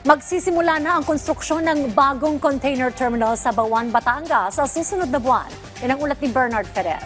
Magsisimula na ang konstruksyon ng bagong container terminal sa Bawan, Batangas sa susunod na buwan. Yan ang ulat ni Bernard Ferrer.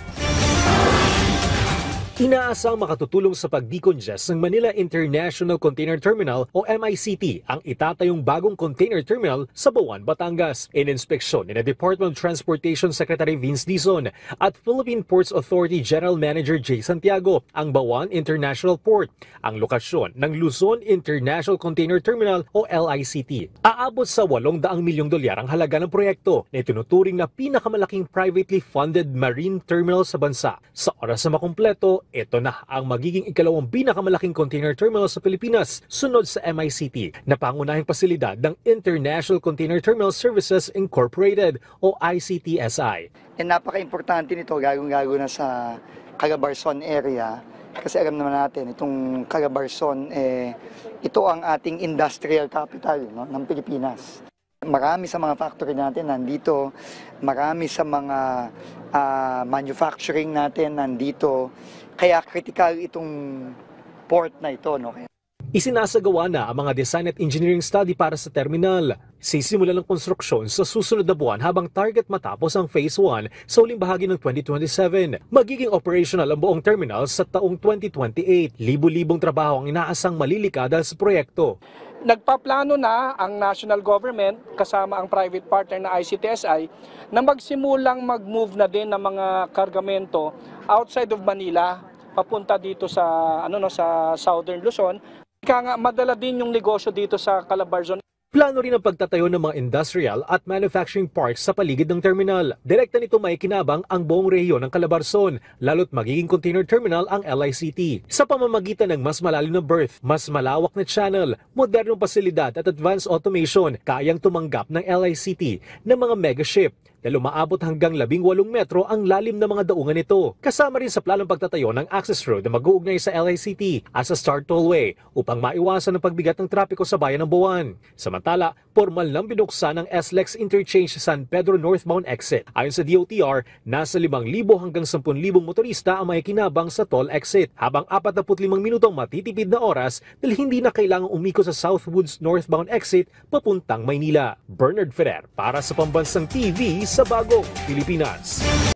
Inaasang makatutulong sa pag-decongest ng Manila International Container Terminal o MICT ang itatayong bagong container terminal sa Bawan, Batangas. Ininspeksyon ni Department of Transportation Secretary Vince Dizon at Philippine Ports Authority General Manager Jay Santiago ang Bawan International Port, ang lokasyon ng Luzon International Container Terminal o LICT. Aabot sa $800 milyong ang halaga ng proyekto na itinuturing na pinakamalaking privately funded marine terminal sa bansa. Sa oras na makumpleto, ito na ang magiging ikalawang pinakamalaking container terminal sa Pilipinas, sunod sa MICT na pangunahing pasilidad ng International Container Terminal Services Incorporated o ICTSI. Napaka-importante nito, gagong-gago na sa Calabarzon area kasi alam naman natin, itong Calabarzon, ito ang ating industrial capital, no, ng Pilipinas. Marami sa mga factory natin nandito, marami sa mga manufacturing natin nandito, kaya critical itong port na ito. No? Isinasagawa na ang mga design at engineering study para sa terminal. Sisimulan ng konstruksyon sa susunod na buwan habang target matapos ang Phase 1 sa huling bahagi ng 2027. Magiging operational ang buong terminal sa taong 2028. Libo-libong trabaho ang inaasang malilika dahil sa proyekto. Nagpaplano na ang national government kasama ang private partner na ICTSI na magsimulang mag-move na din ng mga kargamento outside of Manila papunta dito sa sa Southern Luzon. Kaya nga madala din yung negosyo dito sa Calabarzon. Plano rin ang pagtatayo ng mga industrial at manufacturing parks sa paligid ng terminal. Direkta nito may kinabang ang buong rehiyon ng Calabarzon, lalo't magiging container terminal ang LICT. Sa pamamagitan ng mas malalim na berth, mas malawak na channel, modernong pasilidad at advanced automation, kayang tumanggap ng LICT ng mga megaship na lumaabot hanggang 18 metro ang lalim ng mga daungan nito. Kasama rin sa planong pagtatayo ng access road na mag-uugnay sa LICT at sa Star Tollway upang maiwasan ang pagbigat ng trapiko sa bayan ng Bawan. Samantala, formal nang binuksan ang SLEX Interchange sa San Pedro northbound exit. Ayon sa DOTR, nasa 5,000 hanggang 10,000 motorista ang may kinabang sa toll exit, habang 45 minutong matitipid na oras dahil hindi na kailangang umiko sa Southwoods northbound exit papuntang Maynila. Bernard Ferrer para sa Pambansang TV sa Bagong Pilipinas.